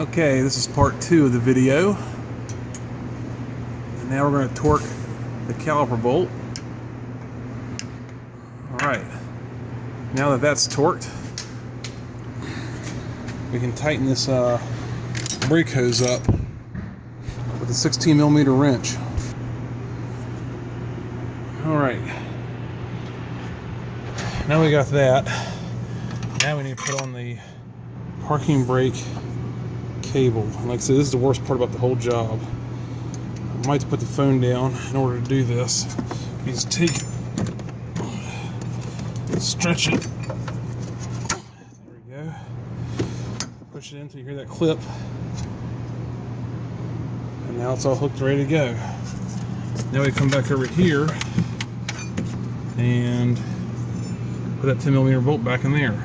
Okay, this is part 2 of the video. And now we're going to torque the caliper bolt. Alright, now that that's torqued, we can tighten this brake hose up with a 16mm wrench. Alright, now we got that. Now we need to put on the parking brake cable. Like I said, this is the worst part about the whole job. I might have to put the phone down in order to do this. You just take it, stretch it. There we go. Push it in until you hear that clip. And now it's all hooked, ready to go. Now we come back over here and put that 10mm bolt back in there.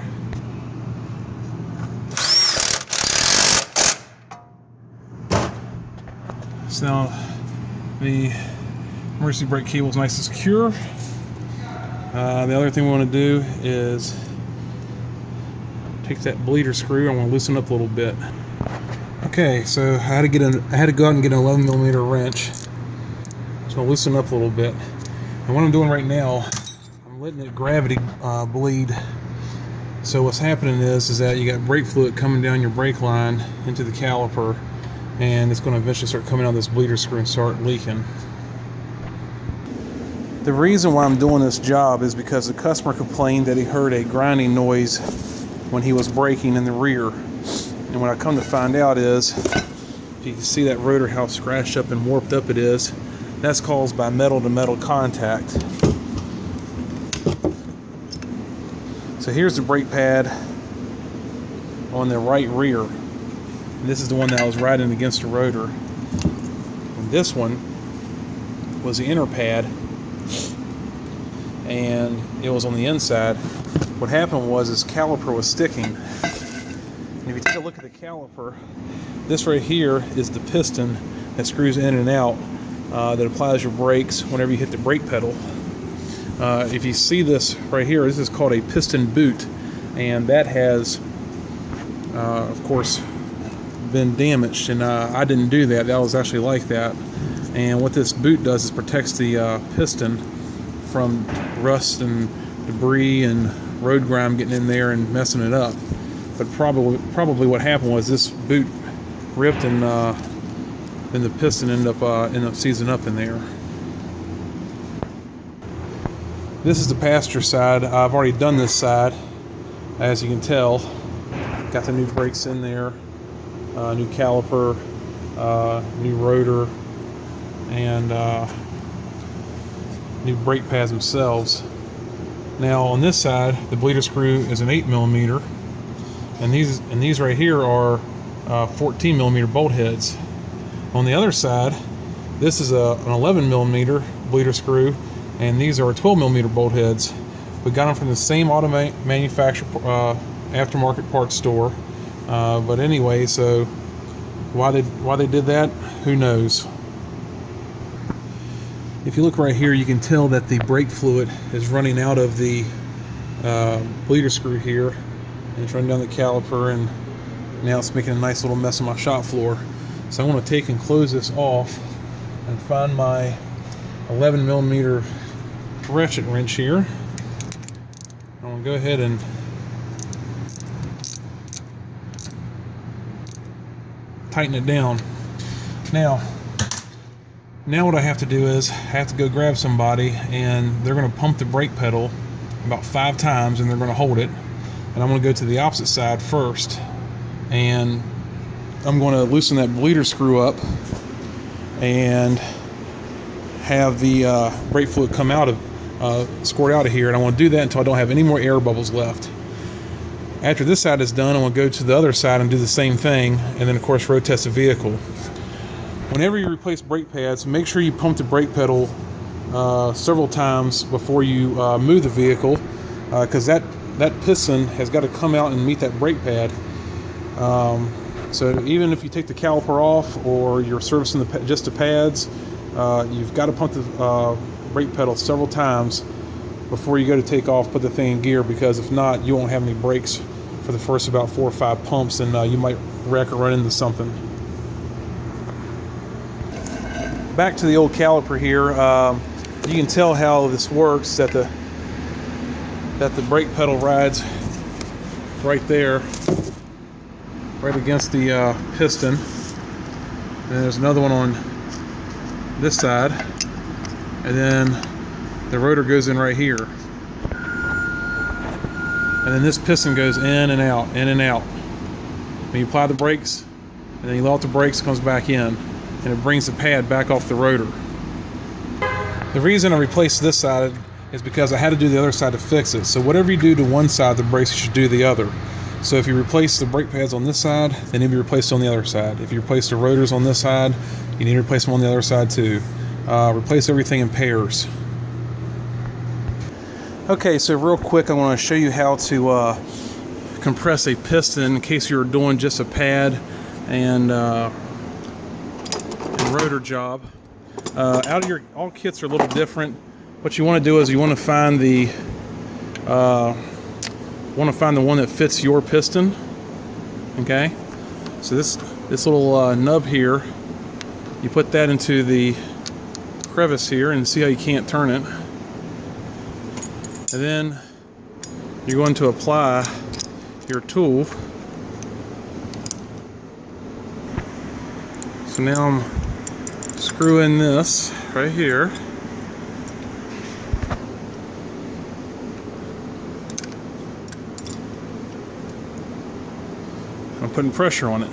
So now the emergency brake cable is nice and secure. The other thing we want to do is take that bleeder screw. I want to loosen up a little bit. Okay, so I had to go out and get an 11mm wrench. So I'll loosen up a little bit. And what I'm doing right now, I'm letting it gravity bleed. So what's happening is that you got brake fluid coming down your brake line into the caliper, and it's going to eventually start coming out of this bleeder screw and start leaking. The reason why I'm doing this job is because the customer complained that he heard a grinding noise when he was braking in the rear. And what I come to find out is, if you can see that rotor, how scratched up and warped up it is, that's caused by metal to metal contact. So here's the brake pad on the right rear. And this is the one that I was riding against the rotor. And this one was the inner pad, and it was on the inside. What happened was this caliper was sticking. And if you take a look at the caliper, this right here is the piston that screws in and out that applies your brakes whenever you hit the brake pedal. If you see this right here, this is called a piston boot, and that has of course been damaged, and I didn't do that. That was actually like that. And what this boot does is protects the piston from rust and debris and road grime getting in there and messing it up. But probably what happened was this boot ripped, and then the piston ended up seizing up in there. This is the passenger side. I've already done this side, as you can tell. Got the new brakes in there. New caliper, new rotor, and new brake pads themselves. Now on this side, the bleeder screw is an 8mm, and these right here are 14mm bolt heads. On the other side, this is an 11mm bleeder screw, and these are 12mm bolt heads. We got them from the same auto manufacturer aftermarket parts store. But anyway, so why they did that, who knows. If you look right here, you can tell that the brake fluid is running out of the bleeder screw here, and it's running down the caliper, and now it's making a nice little mess on my shop floor. So I want to take and close this off and find my 11mm ratchet wrench here. I'm going to go ahead and tighten it down. Now what I have to do is I have to go grab somebody, and they're going to pump the brake pedal about 5 times, and they're going to hold it, and I'm going to go to the opposite side first, and I'm going to loosen that bleeder screw up and have the brake fluid come out of squirt out of here, and I want to do that until I don't have any more air bubbles left. After this side is done, I'm going to go to the other side and do the same thing, and then of course road test the vehicle. Whenever you replace brake pads, make sure you pump the brake pedal several times before you move the vehicle, because that piston has got to come out and meet that brake pad. So even if you take the caliper off, or you're servicing just the pads, you've got to pump the brake pedal several times before you go to take off, put the thing in gear, because if not, you won't have any brakes for the first about 4 or 5 pumps, and you might wreck or run into something. Back to the old caliper here. You can tell how this works, that the brake pedal rides right there, right against the piston. And there's another one on this side, and then the rotor goes in right here, and then this piston goes in and out, in and out. When you apply the brakes, and then you let off the brakes, it comes back in, and it brings the pad back off the rotor. The reason I replaced this side is because I had to do the other side to fix it. So whatever you do to one side of the brakes, you should do the other. So if you replace the brake pads on this side, they need to be replaced on the other side. If you replace the rotors on this side, you need to replace them on the other side too. Replace everything in pairs. Okay, so real quick, I want to show you how to compress a piston in case you're doing just a pad and rotor job. All kits are a little different. What you want to do is you want to find the one that fits your piston. Okay, so this little nub here, you put that into the crevice here, and see how you can't turn it. And then you're going to apply your tool. So now I'm screwing this right here. I'm putting pressure on it.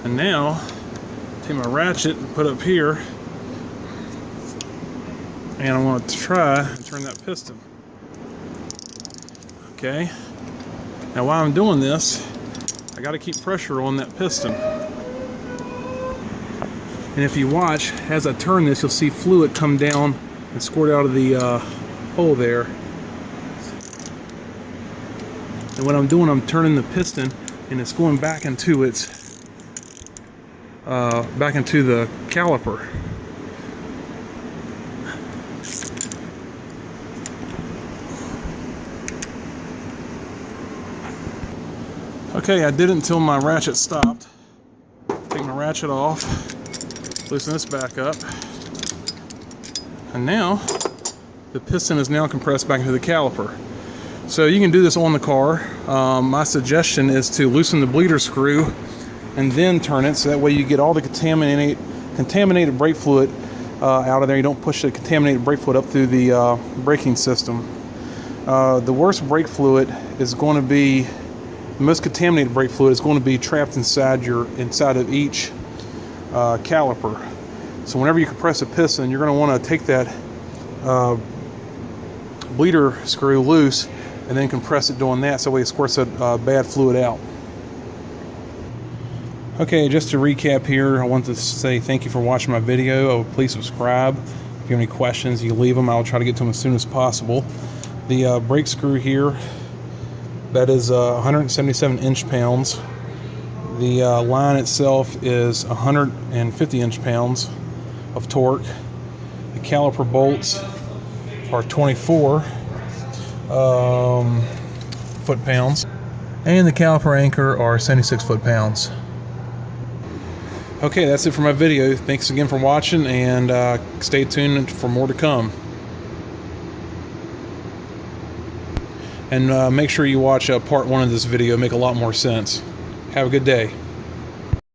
And now, take my ratchet and put up here, and I want to try and turn that piston. Okay. Now while I'm doing this, I got to keep pressure on that piston. And if you watch, as I turn this, you'll see fluid come down and squirt out of the hole there. And what I'm doing, I'm turning the piston, and it's going back into its back into the caliper. Okay, I did it until my ratchet stopped. Take my ratchet off, loosen this back up, and now the piston is now compressed back into the caliper. So you can do this on the car. My suggestion is to loosen the bleeder screw and then turn it, so that way you get all the contaminated brake fluid out of there. You don't push the contaminated brake fluid up through the braking system. The worst brake fluid is going to be, the most contaminated brake fluid is going to be trapped inside of each caliper. So whenever you compress a piston, you're going to want to take that bleeder screw loose and then compress it doing that, so that way it squirts that bad fluid out. Okay, just to recap here, I want to say thank you for watching my video. Please subscribe. If you have any questions, you leave them. I'll try to get to them as soon as possible. The brake screw here, that is 177 inch-pounds. The line itself is 150 inch-pounds of torque. The caliper bolts are 24 foot-pounds, and the caliper anchor are 76 foot-pounds. Okay, that's it for my video. Thanks again for watching, and stay tuned for more to come. And make sure you watch part 1 of this video. Make a lot more sense. Have a good day.